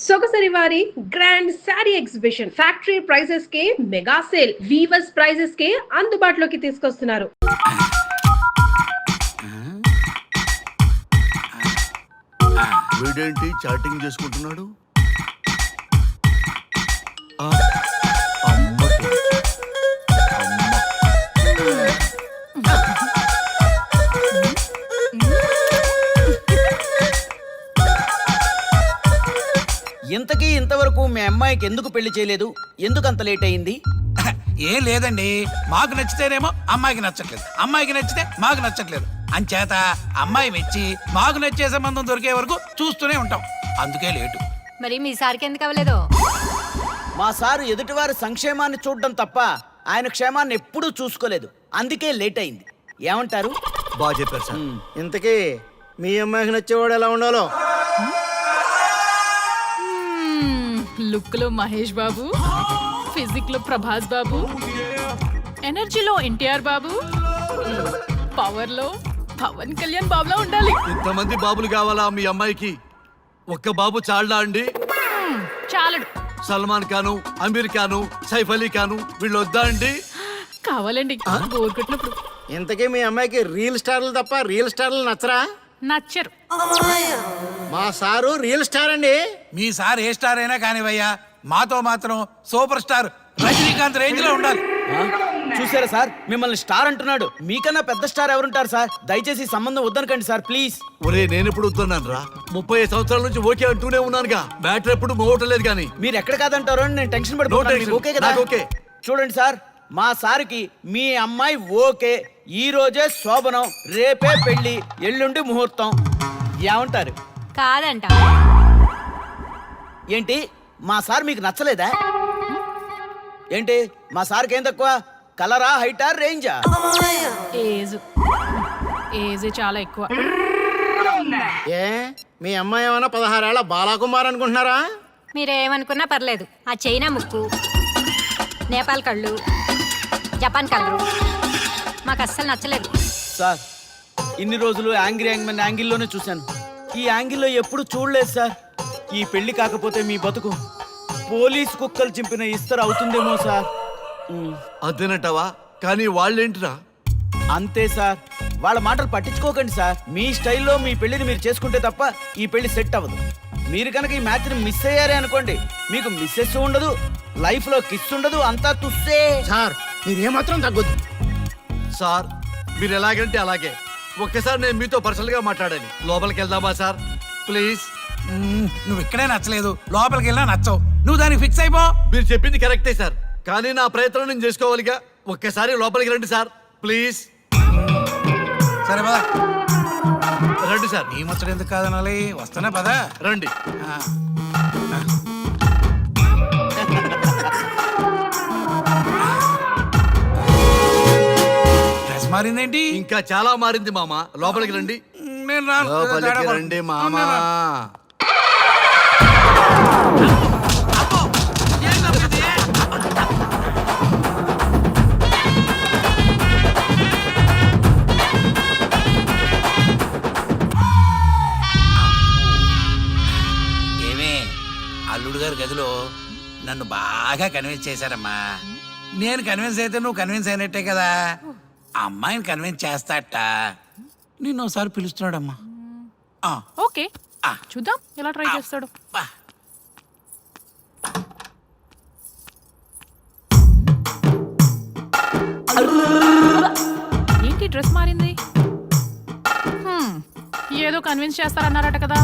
సొగసరి వారి grand sari exhibition factory prices కే mega sale weavers prices కే అందుబాటులోకి తీసుకొస్తున్నారు. వీడేంటి చాటింగ్ చేసుకుంటున్నాడు? ఇంతకీ ఇంతవరకు మీ అమ్మాయికి ఎందుకు పెళ్లి చేయలేదు? ఎందుకు అంత లేట్ అయింది? ఏం లేదండి, మాకు నచ్చితేనేమో అమ్మాయికి నచ్చట్లేదు, అమ్మాయికి నచ్చితే మాకు నచ్చట్లేదు. అంచేత అమ్మాయి మెచ్చి మాకు నచ్చే సంబంధం దొరికే వరకు చూస్తూనే ఉంటాం. అందుకే లేటు. మరి మీ సార్కి ఎందుకు అవ్వలేదు? మా సారు ఎదుటివారి సంక్షేమాన్ని చూడడం తప్ప ఆయన క్షేమాన్ని ఎప్పుడూ చూసుకోలేదు. అందుకే లేట్ అయింది. ఏమంటారు? బాగా చెప్పారు సార్. ఇంతకీ మీ అమ్మాయికి నచ్చేవాడు ఎలా ఉండాలో? లుక్ లో మహేష్ బాబు, ఫిజిక్ లో ప్రభాస్ బాబు, ఎనర్జీలో ఎన్టీఆర్ బాబు, పవర్ లో పవన్ కళ్యాణ్ బాబులా ఉండాలి. ఇంతమంది బాబులు కావాలా మీ అమ్మాయికి? ఒక్క బాబు చాళ్ళా అండి? చాలడు. సల్మాన్ ఖాను, అమీర్ ఖాను, సైఫ్ అలీ ఖాను వీళ్ళు వద్దా అండి? కావాలండి బోర్ కొట్టినప్పుడు. ఇంతకీ మీ అమ్మాయికి రియల్ స్టార్లు తప్ప రియల్ స్టార్లు నచ్చరా? నచ్చరు. మా సారు రియల్ స్టార్ అండి. మీ సార్ ఏ స్టార్ అయినా కానివయ్యా, మాతో మాత్రం సూపర్ స్టార్ రజనీకాంత్ రేంజ్ లో ఉండాలి. చూసారా సార్, మిమ్మల్ని స్టార్ అంటున్నాడు. మీకన్నా పెద్ద స్టార్ ఎవరుంటారు సార్? దయచేసి సంబంధం వద్దనకండి సార్, ప్లీజ్. ఒరే నేను ఎప్పుడు వద్దన్నాను రా? 35 సంవత్సరాల నుంచి ఓకే అంటూనే ఉన్నానుగా. బ్యాటర్ ఎప్పుడు మోగటలేదు కానీ. మీరు ఎక్కడ కాదంటారో అని నేను టెన్షన్ పడిపోతున్నాను. ఓకే కదా? ఓకే. చూడండి సార్, మా సార్కి మీ అమ్మాయి ఓకే. ఈ రోజే శోభనం, రేపే పెళ్లి, ఎల్లుండి ముహూర్తం. ఏమంటారు? కాదంట. ఏంటి, మా సార్ మీకు నచ్చలేదా? ఏంటి, మా సార్కి ఏం తక్కువ? కలరా, హైటా, రేంజా? ఏజ్ చాలా ఎక్కువ. ఏ మీ అమ్మాయి ఏమైనా 16 ఏళ్ల బాలాకుమార్ అనుకుంటున్నారా? మీరేమనుకున్నా పర్లేదు. ఆ చైనా ముక్కు, నేపాల్ కళ్ళు, జపాన్ కళ్ళు మాకు అస్సలు నచ్చలేదు. సార్, ఇన్ని రోజులు యాంగ్రీ యాంగ్మెన్ యాంగిల్లోనే చూశాను. ఈ యాంగిల్లో ఎప్పుడు చూడలేదు సార్. ఈ పెళ్లి కాకపోతే మీ బతుకు పోలీస్ కుక్కలు చింపిన ఇస్తరు అవుతుందేమో సార్. అదేనంటావా? కానీ వాళ్ళేంటిరా? అంతే సార్, వాళ్ళ మాటలు పట్టించుకోకండి సార్. మీ స్టైల్లో మీ పెళ్లిని మీరు చేసుకుంటే తప్ప ఈ పెళ్లి సెట్ అవ్వదు. మీరు కనుక ఈ మ్యాచ్ని మిస్ అయ్యారే అనుకోండి, మీకు మిస్సెస్ ఉండదు, లైఫ్ లో కిస్ ఉండదు, అంతా తుస్సే. సార్ మీరేమాత్రం తగ్గొద్దు. సార్ మీరు ఎలాగంటే అలాగే. ఒక్కసారి నేను మీతో పర్సనల్ గా మాట్లాడాలి. లోపలికి వెళ్దామా సార్? ప్లీజ్. నువ్వు ఇక్కడే నచ్చలేదు, లోపలికి వెళ్ళినా నచ్చవు. నువ్వు దానికి ఫిక్స్ అయిపో. మీరు చెప్పింది కరెక్టే సార్, కానీ నా ప్రయత్నం నేను చేసుకోవాలిగా. ఒక్కసారి లోపలికి రండి సార్, ప్లీజ్. సరే పదా, రండి సార్. నీ ముచ్చట ఎందుకు కాదనాలి? వస్తున్నా పదా, రండి. డ్రెస్ మారిందేంటి? ఇంకా చాలా మారింది మామ. లోపలికి రండి. నేను రాను. లోపలికి రండి మామ. ఏమే, అల్లుడు గారి గదిలో నన్ను బాగా కన్విన్స్ చేశారమ్మా. నేను కన్విన్స్ అయితే నువ్వు కన్విన్స్ అయినట్టే కదా. ఆ అమ్మాయిని కన్విన్స్ చేస్తాట. నిన్ను ఒకసారి పిలుస్తున్నాడమ్మా. ఓకే, చూద్దాం ఎలా ట్రై చేస్తాడు. ఏంటి డ్రెస్ మారింది? ఏదో కన్విన్స్ చేస్తారన్నారట కదా.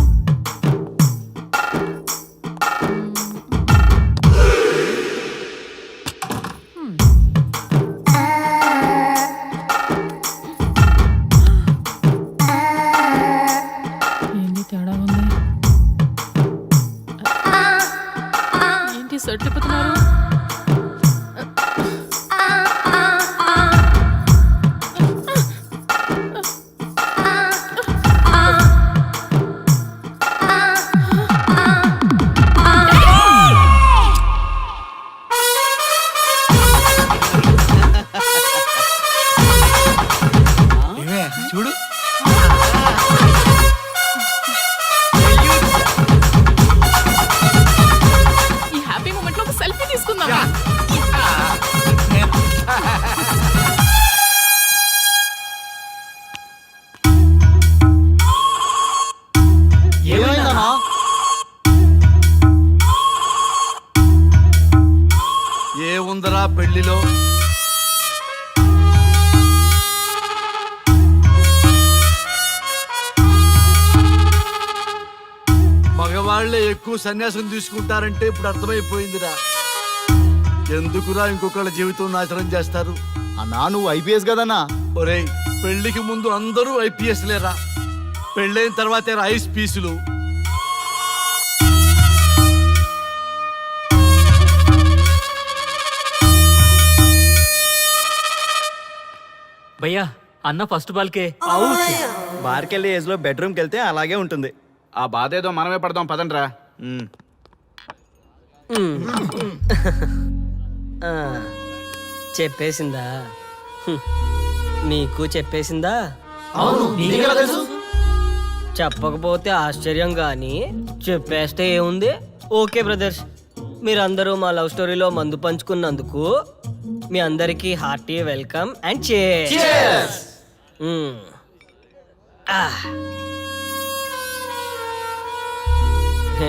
ఏంటి తేడా ఉంది? ఏంటి సెట్ తిప్పుతున్నారు? చూడు, ఏముందరా పెళ్లిలో? మగవాళ్లే ఎక్కువ సన్యాసం తీసుకుంటారంటే ఇప్పుడు అర్థమైపోయిందిరా. ఎందుకురా ఇంకొకళ్ళ జీవితం నాశనం చేస్తారు? అన్నా నువ్వు ఐపీఎస్ కదన్నా. ఒరేయ్, పెళ్లికి ముందు అందరూ ఐపీఎస్ లేరా, పెళ్ళైన తర్వాతే ఐస్ పీసులు. భయ్యా అన్న ఫస్ట్ బాల్కే బార్కెళ్ళి ఏజ్ లో బెడ్రూమ్కి వెళ్తే అలాగే ఉంటుంది. ఆ బాధ ఏదో మనమే పడదాం పదండ్రా. చెప్పేసిందా? నీకు చెప్పేసిందా? చెప్పకపోతే ఆశ్చర్యం కానీ చెప్పేస్తే ఏముంది? ఓకే బ్రదర్స్, మీరందరూ మా లవ్ స్టోరీలో మందు పంచుకున్నందుకు మీ అందరికీ హార్టీ వెల్కమ్ అండ్ cheers.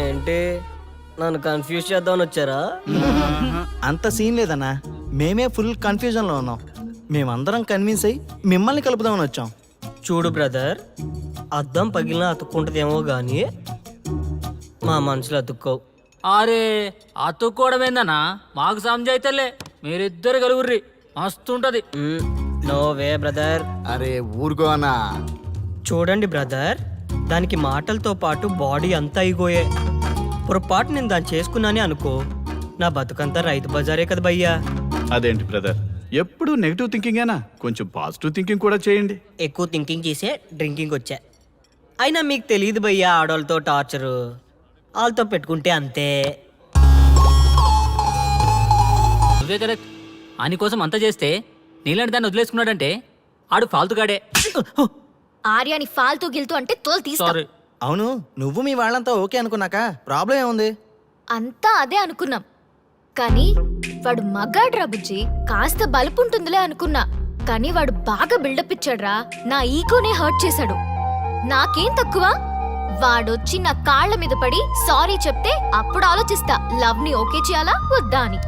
ఏంటి నన్ను కన్ఫ్యూజ్ చేద్దామని వచ్చారా? అంత సీన్ లేదన్నా, మేమే ఫుల్ కన్ఫ్యూజన్ లో ఉన్నాం. మేమందరం కన్విన్స్ అయ్యి మిమ్మల్ని కలుపుదామని వచ్చాం. చూడు బ్రదర్, అద్దం పగిలిన అతుక్కుంటదేమో గానీ మా మనసులో అతుక్కోవు. అరే అతుక్కోవడమేందన్నా, మాకు సంజాయితేలే, మీరిద్దరు కలుగుర్రి మస్తుంటది. No way brother. అరే ఊరుకో అన్నా. చూడండి బ్రదర్, దానికి మాటలతో పాటు బాడీ అంతా అయిపోయే. పొరపాటు నేను దాన్ని చేసుకున్నానే అనుకో, నా బతుకంతా రైతు బజారే కదా భయ్యా. అదేంటి బ్రదర్, ఎప్పుడు నెగిటివ్ థింకింగేనా? కొంచెం పాజిటివ్ థింకింగ్ కూడా చేయండి. ఎక్కువ థింకింగ్ చేసే డ్రింకింగ్ వచ్చా. అయినా మీకు తెలియదు భయ్యా ఆడవాళ్ళతో టార్చరు. వాళ్ళతో పెట్టుకుంటే అంతే. నువ్వే కరెక్ట్. అని కోసం అంతా చేస్తే నీలాంటి దాన్ని వదిలేసుకున్నాడంటే ఆడు ఫాల్తుగాడే. ఆర్యాని ఫాల్తూ గిల్తూ అంటే తోలు తీస్తా. సారీ. అవును, నువ్వు మీ వాళ్ళంతా ఓకే అనుకున్నాక ప్రాబ్లం ఏముంది? అంతా అదే అనుకున్నాం, కానీ వాడు మగాడ్రా బుజ్జి. కాస్త బలుపుంటుందిలే అనుకున్నా, కానీ వాడు బాగా బిల్డప్ ఇచ్చాడ్రా. నా ఈగోనే హర్ట్ చేశాడు. నాకేం తక్కువ? వాడొచ్చి నా కాళ్ల మీద పడి సారీ చెప్తే అప్పుడు ఆలోచిస్తా లవ్ ని ఓకే చేయాలా వద్దా అని.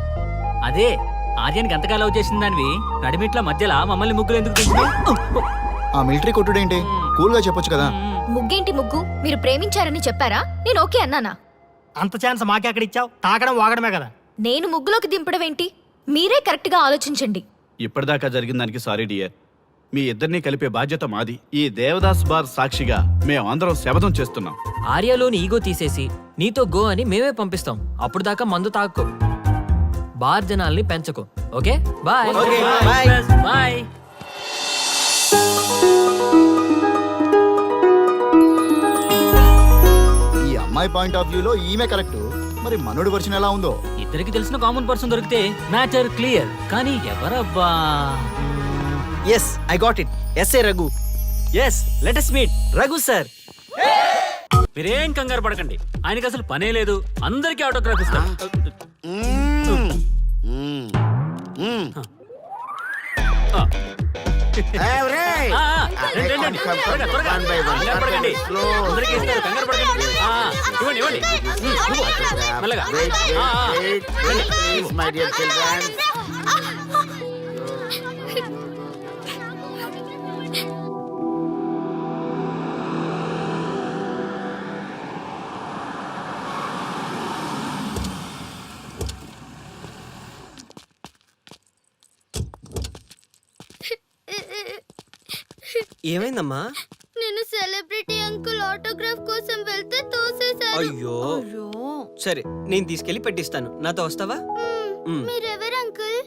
అదే ఆర్యానికి అంతగా లవ్ చేసిన దానివి నడిమిట్ల మధ్యలో మమ్మల్ని ముగ్గులు ఎందుకు తెచ్చినావు? ఆ మిలిటరీ కొట్టుడేంటి? కూల్ గా చెప్పొచ్చు కదా. ముగ్గేంటి ముగ్గు? మీరు ప్రేమించారని చెప్పారా? నేను ఓకే అన్నానా? అంత ఛాన్స్ మాకే అక్కడ ఇచ్చావు. తాకడం వాగడమే కదా. నేను ముగ్గులోకి దింపడం ఏంటి? మీరే కరెక్ట్ గా ఆలోచించండి. ఇప్పటిదాకా జరిగిన దానికి సారీ డియర్. మీ ఇద్దరిని కలిపే బాధ్యత మాది. ఈ దేవదాస్ బార్ సాక్షిగా మేమందరం శపథం చేస్తున్నాం. ఆర్యాలోని ఈగో తీసేసి నీతో గో అని మేమే పంపిస్తాం. అప్పుడు దాకా మందు తాక్కో, బార్ జనాల్ని పెంచకు. Okay bye. బాయ్. ఈ అమ్మాయి పాయింట్ ఆఫ్ వ్యూలో ఈమె కరెక్ట్. మరి మనోడి వర్షన్ ఎలా ఉందో? ఇద్దరికి తెలిసిన కామన్ పర్సన్ దొరికితే మ్యాటర్ క్లియర్. కానీ ఎవరబ్బా? Yes, I got it. S A Raghu. Yes, let us meet Raghu sir. మీరేం కంగారు పడకండి, ఆయనకి అసలు పనే లేదు. అందరికీ ఆటోగ్రాఫ్ ఇస్తాం. అందరికీ ఇస్తారు, కంగారు పడకండి. ఇవ్వండి ఇవ్వండి. మెల్లగా. ఏమైందమ్మా? నేను సెలబ్రిటీ అంకుల్ ఆటోగ్రాఫ్ కోసం వెళ్తే తోసేశారు. అయ్యో, సరే నేను తీసుకెళ్లి పెట్టిస్తాను. నాతో వస్తావా? మీరెవరు అంకుల్?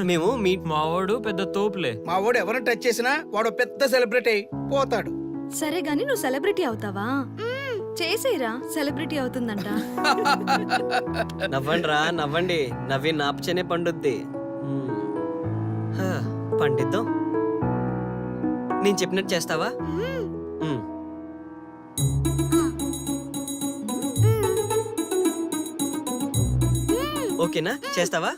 మేము మీ మావాడు పెద్ద తోపులే. మా వాడు ఎవరిని టచ్ చేసినా వాడు పెద్ద సెలబ్రిటీ అయి పోతాడు. సరే గాని నువ్వు సెలబ్రిటీ అవుతావా? చేసేరా, సెలబ్రిటీ అవుతుందంట. నవ్వండిరా, నవ్వండి. నవ్వి నాపచనే పండుద్ది. పండిద్దాం. నేను చెప్పినట్టు చేస్తావా? ఓకేనా? చేస్తావా?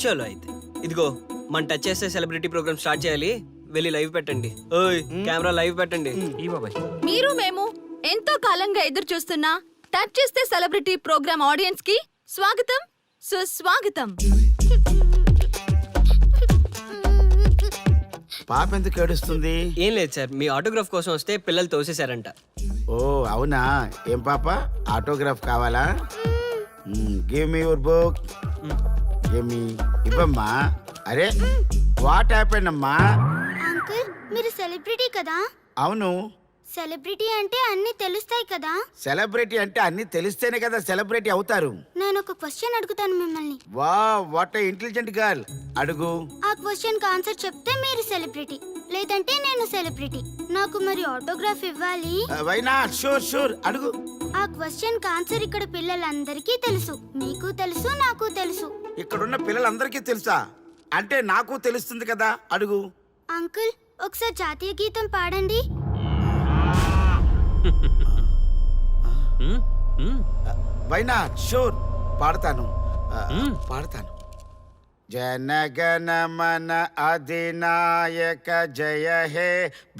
చలో అయితే. ఇదిగో మన టచ్ చేస్తే సెలబ్రిటీ ప్రోగ్రామ్ స్టార్ట్ చేయాలి. వెళ్ళి లైవ్ పెట్టండి. ఓయ్ కెమెరా లైవ్ పెట్టండి. ఈ బాబాయ్. మీరు మేము ఎంతో కాలంగా ఎదురు చూస్తున్నా టచ్ చేస్తే సెలబ్రిటీ ప్రోగ్రామ్ ఆడియన్స్ కి స్వాగతం, సుస్వాగతం. పాప ఎందుకు ఏడుస్తుంది? ఏం లేదు సార్, మీ ఆటోగ్రాఫ్ కోసం వస్తే పిల్లలు తోసేశారంట. ఓ అవునా? ఏం పాప, ఆటోగ్రాఫ్ కావాలా? Give me your book. Give me. ఇవ్వమ్మా. అరే వాట్ హ్యాపెండ్ అమ్మా? అంకుల్ మీరు సెలబ్రిటీ కదా? అవును. సెలబ్రిటీ అంటే అన్ని తెలుస్తాయి కదా? సెలబ్రిటీ అంటే అన్ని తెలిస్తేనే కదా సెలబ్రిటీ అవుతారు. నేను ఒక క్వశ్చన్ అడుగుతాను మిమ్మల్ని. వా వాట్ ఇంటెలిజెంట్ గర్ల్. అడుగు. ఆ క్వశ్చన్ కి ఆన్సర్ చెప్తే మీరు సెలబ్రిటీ, లేదంటే నేను సెలబ్రిటీ. నాకు మరి ఆటోగ్రాఫ్ ఇవ్వాలి. Why not? షూర్ షూర్, అడుగు. ఆ క్వశ్చన్ కి ఆన్సర్ ఇక్కడ పిల్లలందరికీ తెలుసు, మీకు తెలుసు, నాకు తెలుసు. ఇక్కడున్న పిల్లలందరికీ తెలుసా? అంటే నాకు తెలుస్తుంది కదా. అడుగు. అంకుల్ ఒకసారి జాతీయ గీతం పాడండి. Why not? షూర్, పాడతాను. పాడతాను. జనగణ మన అధినాయక జయ హే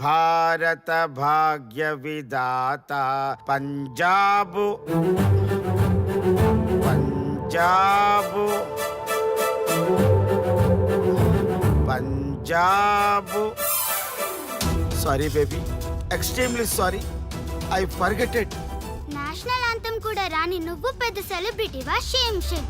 భారత భాగ్య విధాత Punjab Punjab Punjab. Sorry baby, extremely sorry, I forget it. National anthem కూడా రాని నువ్వు పెద్ద సెలబ్రిటీవా? Shame shame.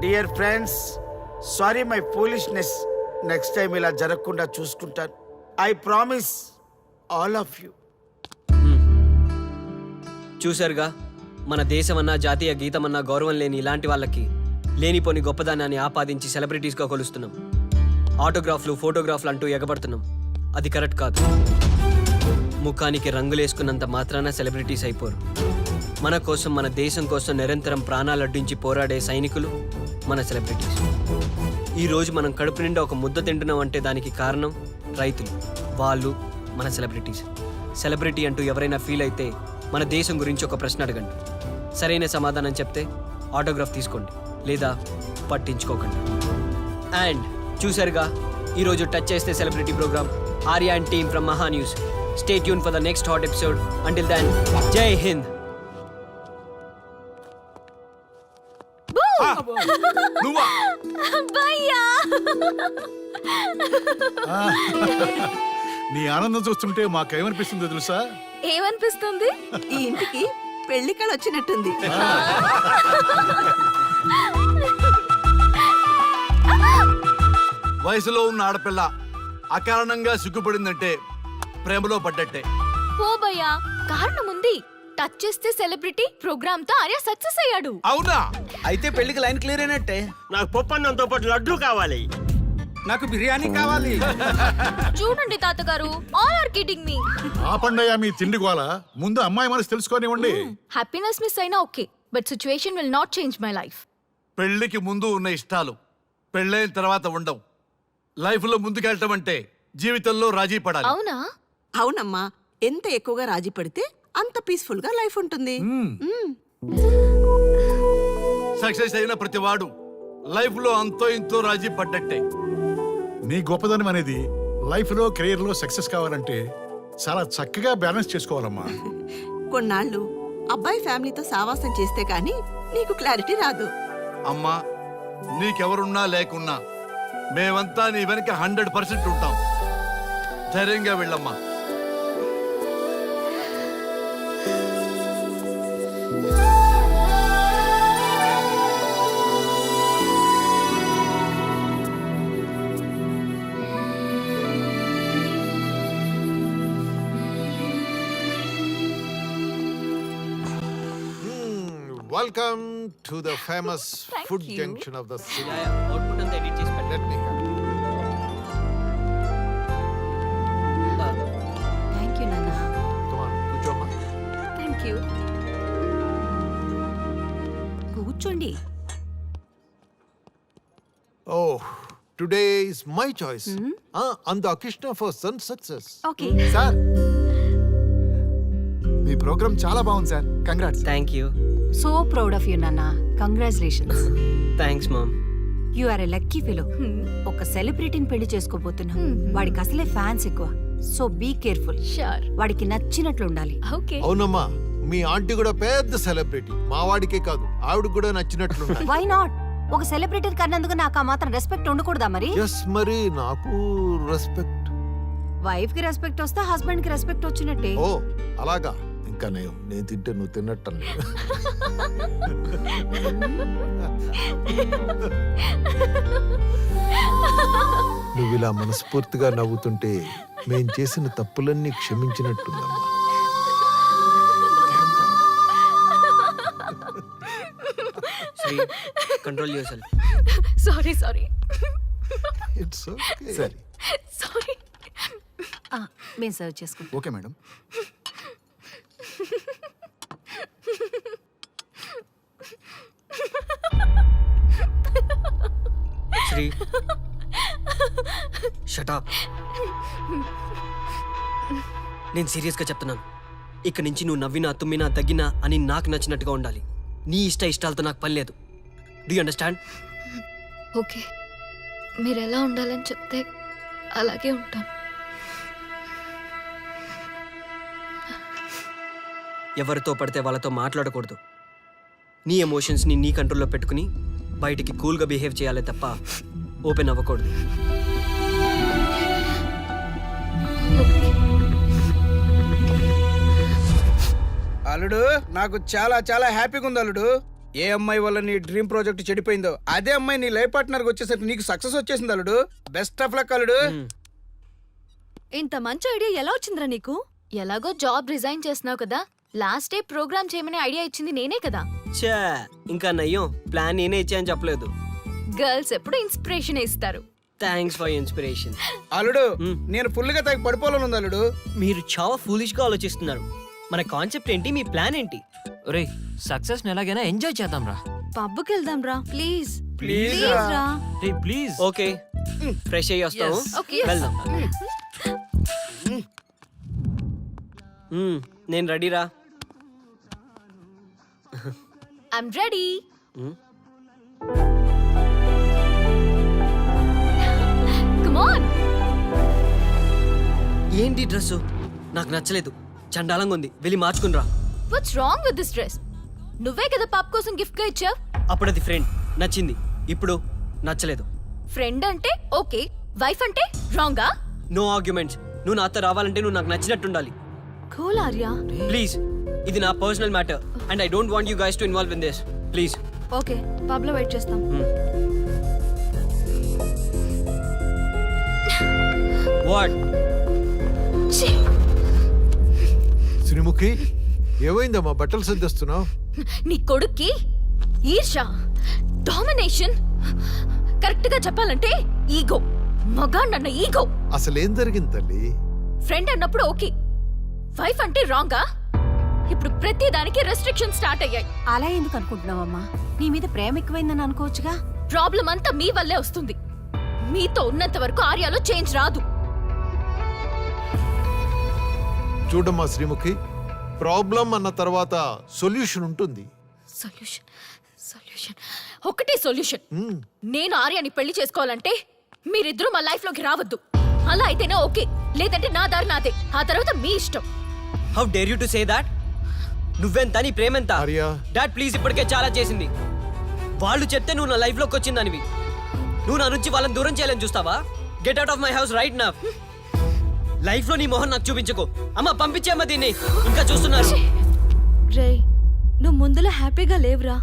Dear friends, sorry my foolishness. Next time ఇలా జరగకుండా చూసుకుంటాను. I promise all of you. చూశారుగా, మన దేశమన్నా జాతీయ గీతమన్నా గౌరవం లేని ఇలాంటి వాళ్ళకి లేనిపోని గొప్పదానాన్ని ఆపాదించి సెలబ్రిటీస్గా కొలుస్తున్నాం. ఆటోగ్రాఫ్లు, ఫోటోగ్రాఫ్లు అంటూ ఎగబడుతున్నాం. అది కరెక్ట్ కాదు. ముఖానికి రంగులేసుకున్నంత మాత్రాన సెలబ్రిటీస్ అయిపోరు. మన కోసం, మన దేశం కోసం నిరంతరం ప్రాణాలు అడ్డించి పోరాడే సైనికులు మన సెలబ్రిటీస్. ఈరోజు మనం కడుపు నిండా ఒక ముద్ద తింటున్నాం అంటే దానికి కారణం రైతులు. వాళ్ళు మన సెలబ్రిటీస్. సెలబ్రిటీ అంటూ ఎవరైనా ఫీల్ అయితే మన దేశం గురించి ఒక ప్రశ్న అడగండి. సరైన సమాధానం చెప్తే ఆటోగ్రాఫ్ తీసుకోండి, లేదా పట్టించుకోకండి. అండ్ చూసారుగా, ఈరోజు టచ్ చేస్తే celebrity program. Arya and team from Maha news. Stay tune for the next hot episode. Until then, Jai Hind. నీ ఆనందం చూస్తుంటే మాకేమనిపిస్తుందో తెలుసా? ఏమనిపిస్తుంది? ఈ ఇంటికి పెళ్లి కళ వచ్చినట్టుంది. వయసులో ఉన్న ఆడపిల్ల అకారణంగా సిగ్గుపడిందంటే ప్రేమలో పడ్డట్టే. పోబయ్యా, కారణం ఉంది. టచ్ చేస్తే సెలబ్రిటీ ప్రోగ్రామ్ తో ఆర్య సక్సెస్ అయ్యాడు. అవునా? అయితే పెళ్లికి లైన్ క్లియర్ అయినట్టే. నాకు పప్పన్నంతో పాటు లడ్డు కావాలి. నాకు బిర్యానీ కావాలి. చూడండి తాతగారు, ఆల్ ఆర్ కిడింగ్ మీ. ఆపండయ్యా మీ తిండి గోల. ముందు అమ్మాయి మనసు తెలుసుకోనివ్వండి. హ్యాపీనెస్ మిస్ అయినా okay, but situation will not change my life. పెళ్లికి ముందు ఉన్న ఇష్టాలు పెళ్ళైన తర్వాత ఉండవు. లైఫ్ లో ముందుకెళ్ళటం అంటే జీవితంలో రాజీ పడాలి. అవునా? అవునమ్మా, ఎంత ఎక్కువగా రాజీ పడితే అంత పీస్ఫుల్ గా లైఫ్ ఉంటుంది. సక్సెస్ అయిన ప్రతివాడు లైఫ్ లో అంతో ఇంతో రాజీ పడ్డట్టే. నీ గొప్పదనం అనేది లైఫ్ లో, కెరీర్ లో సక్సెస్ కావాలంటే చాలా చక్కగా బ్యాలెన్స్ చేసుకోవాలమ్మా. కొన్నాళ్ళు అబ్బాయి ఫ్యామిలీతో సావాసం చేస్తే కానీ నీకు క్లారిటీ రాదు. అమ్మా, నీకెవరున్నా లేకున్నా మేమంతా నీ వెనక 100% ఉంటాం. ధైర్యంగా వెళ్ళమ్మా. Welcome to the famous food junction of the city. Output అంతా ఎడిట్ చేసి పెట్టండి. Let me help. Thank you నాన్న. Come on, కూర్చోమ్మా. Thank you. కూర్చోండి. Oh, today is my choice. And the Krishna for son success. Okay. Sir, మీ program చాలా బాగుంది సార్. Congrats. Thank you. So proud of you నాన్న. Congratulations. Thanks mom. You are a lucky fellow. ఒక సెలబ్రిటీని పెళ్లి చేసుకోబోతున్నాం. వాడికి అసలే ఫ్యాన్స్ ఎక్కువ. So be careful. షూర్. వాడికి నచ్చినట్లు ఉండాలి. ఓకే. అవునమ్మా, మీ ఆంటీ కూడా పెద్ద సెలబ్రిటీ, మా వాడికే కాదు ఆవిడకి కూడా నచ్చినట్లు. Why not? ఒక సెలబ్రిటీ కన్నందుకు నాకు ఆ మాత్రం రెస్పెక్ట్ ఉండకూడదా మరి? ఎస్, మరి నాకు రెస్పెక్ట్. వైఫ్ కి రెస్పెక్ట్ వస్తే హస్బెండ్ కి రెస్పెక్ట్ వచ్చినట్టే. ఓ అలాగా, ఇంకా నేను తింటే నువ్వు తిన్నట్టు. నువ్వు ఇలా మనస్ఫూర్తిగా నవ్వుతుంటే మేం చేసిన తప్పులన్నీ క్షమించినట్టుందమ్మా. Control your sorry sorry it's okay. సరే, సారీ. మేము సర్వ్ చేసుకుంటాం. Okay madam. శ్రీ షటప్. నేను సీరియస్గా చెప్తున్నాను, ఇక్కడి నుంచి నువ్వు నవ్వినా తుమ్మినా తగ్గినా అని నాకు నచ్చినట్టుగా ఉండాలి. నీ ఇష్టాలతో నాకు పని లేదు. Do you understand? ఓకే, మీరు ఎలా ఉండాలని చెప్తే అలాగే ఉంటాను. ఎవరితో పడితే వాళ్ళతో మాట్లాడకూడదు. నీ ఎమోషన్స్ని నీ కంట్రోల్లో పెట్టుకుని బయటికి కూల్గా బిహేవ్ చేయాలి తప్ప ఓపెన్ అవ్వకూడదు. అల్లుడు, నాకు చాలా చాలా హ్యాపీగా ఉంది అల్లుడు. ఏ అమ్మాయి వల్ల నీ డ్రీమ్ ప్రాజెక్ట్ చెడిపోయిందో అదే అమ్మాయి నీ లైఫ్ పార్ట్నర్ వచ్చేసరికి నీకు సక్సెస్ వచ్చేసింది అల్లుడు. బెస్ట్ ఆఫ్ లక్ అల్లుడు. ఇంత మంచి ఐడియా ఎలా వచ్చిందిరా నీకు? ఎలాగో జాబ్ రిజైన్ చేస్తున్నావు కదా, లాస్ట్ డే ప్రోగ్రామ్ చేయమని ఐడియా ఇచ్చింది నేనే కదా. చా, ఇంకా నయ్యం, ప్లాన్ నేనే ఇచ్చాయని చెప్పలేదు. గర్ల్స్ ఎప్పుడు ఇన్స్పిరేషన్ ఇస్తారు. Thanks for inspiration. అల్లుడు, నేను ఫుల్ గా తగ్గ పడిపోవాలని ఉంది అల్లుడు. మీరు చాలా ఫూలిష్ గా ఆలోచిస్తున్నారు. మన కాన్సెప్ట్ ఏంటి, మీ ప్లాన్ ఏంటి? ఒరే, సక్సెస్ ఎలాగైనా ఎంజాయ్ చేద్దాం రా. పబ్కి వెళ్దాం రా ప్లీజ్. ప్లీజ్ రా. రే ప్లీజ్. ఓకే, ఫ్రెష్ అయ్యి వస్తాము. Okay. వెళ్దాం. నేను రెడీరా. I'm ready. Come on. ఏంటి డ్రెస్సు? నాకు నచ్చలేదు, చండాలంగా ఉంది. వెళ్ళి మార్చుకునిరా. What's wrong with this dress? నువ్వే కదా పాప్ కోసం గిఫ్ట్ గా ఇచ్చావు. అప్పుడు అది ఫ్రెండ్, నచ్చింది. ఇప్పుడు నచ్చలేదు. ఫ్రెండ్ అంటే ఓకే, వైఫ్ అంటే రాంగా? No arguments. నువ్వు నాతో రావాలంటే నువ్వు నాకు నచ్చినట్టుండాలి. కూల్ ఆర్యా. ప్లీజ్, ఇది నా personal matter and I don't want you guys to involve in this. Please. Okay, pub లో వెయిట్ చేస్తాం. వాట్? శ్రీముఖి, ఏమైందమ్మా? బట్టలు సర్దిస్తున్నావు? నీ కొడుక్కి ఈర్ష, డామినేషన్, కరెక్ట్ గా చెప్పాలంటే ఈగో. మగాండన్న ఈగో. అసలేం జరిగింది తల్లి? ఫ్రెండ్ అన్నప్పుడు ఓకే, వైఫ్ అంటే రాంగా? ఇప్పుడు ప్రతి దానికి రెస్ట్రిక్షన్ స్టార్ట్ అయ్యాయి. అలా ఎందుకు అనుకుంటున్నావమ్మా? నీ మీద ప్రేమ ఎక్కువైందని అనుకోవచ్చుగా. ప్రాబ్లం అంతా మీ వల్లే వస్తుంది. మీతో ఉన్నంత వరకు ఆర్యాలో చేంజ్ రాదు. చూడమ్మా శ్రీముఖి, ప్రాబ్లం అన్న తర్వాత సొల్యూషన్ ఉంటుంది. సొల్యూషన్ సొల్యూషన్ ఒకటే సొల్యూషన్. నేను ఆర్యాని పెళ్లి చేసుకోవాలంటే మీరిద్దరూ మా లైఫ్ లోకి రావద్దు. అలా అయితేనే ఓకే, లేదంటే నా దారి నాదే. ఆ తర్వాత మీ ఇష్టం. How dare you to say that? నువ్వెంత, నీ ప్రేమెంత? ఆర్యా, డాడ్ ప్లీజ్, ఇప్పటికే చాలా చేసింది. వాళ్ళు చెప్తే నువ్వు నా లైఫ్ లోకి వచ్చిందనివి. నువ్వు నా నుంచి వాళ్ళని దూరం చేయాలని చూస్తావా? Get out of my house right now. Life లో నీ మొహం నాకు చూపించకు. అమ్మ, పంపించేమ్మా దీన్ని. ఇంకా చూస్తున్నారు. రే, నువ్వు ముందులో హ్యాపీగా లేవురా.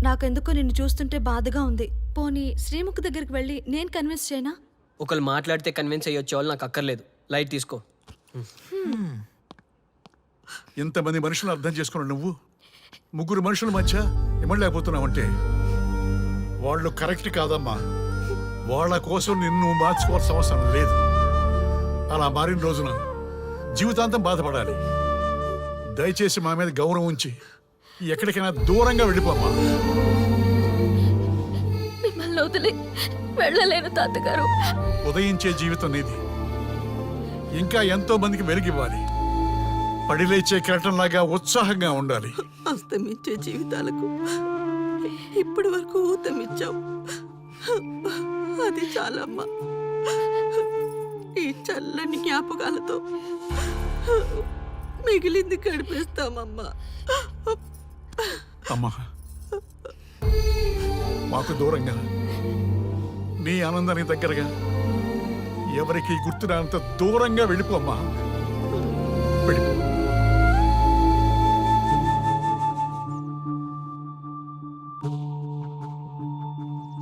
నాకెందుకో నిన్ను చూస్తుంటే బాధగా ఉంది. పోనీ శ్రీముఖ్ దగ్గరికి వెళ్ళి నేను కన్విన్స్ చేయనా? ఒకళ్ళు మాట్లాడితే కన్విన్స్ అయ్యొచ్చే వాళ్ళు నాకు అక్కర్లేదు. లైట్ తీసుకో. ఇంతమంది మనుషులను అర్థం చేసుకున్నావు నువ్వు. ముగ్గురు మనుషుల మధ్య ఇమ్మలేకపోతున్నావంటే వాళ్ళు కరెక్ట్ కాదమ్మా. వాళ్ళ కోసం నిన్ను మార్చుకోవాల్సిన అవసరం లేదు. అలా మారిన రోజున జీవితాంతం బాధపడాలి. దయచేసి మా మీద గౌరవం ఉంచి ఎక్కడికైనా దూరంగా వెళ్ళిపోమ్మా. మిమ్మల్ని వదిలి వెళ్ళలేను తాతగారు. ఉదయించే జీవితం నీది. ఇంకా ఎంతో మందికి వెలిగివ్వాలి. పడిలేచే కెరటంలాగా ఉత్సాహంగా ఉండాలి. అస్తమించే జీవితాలకు ఇప్పటి వరకు ఊతమిచ్చావు. అది చాలమ్మా. ఈ చల్లని జ్ఞాపకాలతో మిగిలింది గడిపిస్తామమ్మా. అమ్మా మాకు దూరంగా నీ ఆనందానికి దగ్గరగా ఎవరికి గుర్తురానంత దూరంగా వెళ్ళిపో అమ్మా. వెళ్ళిపో.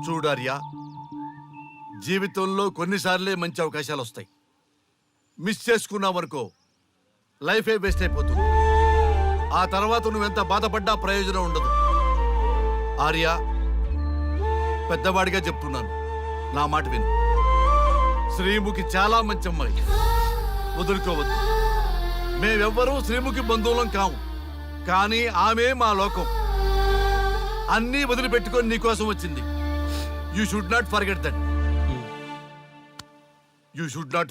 చూడార్యా, జీవితంలో కొన్నిసార్లే మంచి అవకాశాలు వస్తాయి. మిస్ చేసుకున్నావనుకో లైఫే వేస్ట్ అయిపోతుంది. ఆ తర్వాత నువ్వెంత బాధపడ్డా ప్రయోజనం ఉండదు. ఆర్య, పెద్దవాడిగా చెప్తున్నాను, నా మాట విను. శ్రీముఖి చాలా మంచి అమ్మాయి, వదులుకోవద్దు. మేమెవ్వరూ శ్రీముఖి బంధువులం కాము, కానీ ఆమె మా లోకం. అన్నీ వదిలిపెట్టుకొని నీకోసం వచ్చింది. You should not forget that. You should not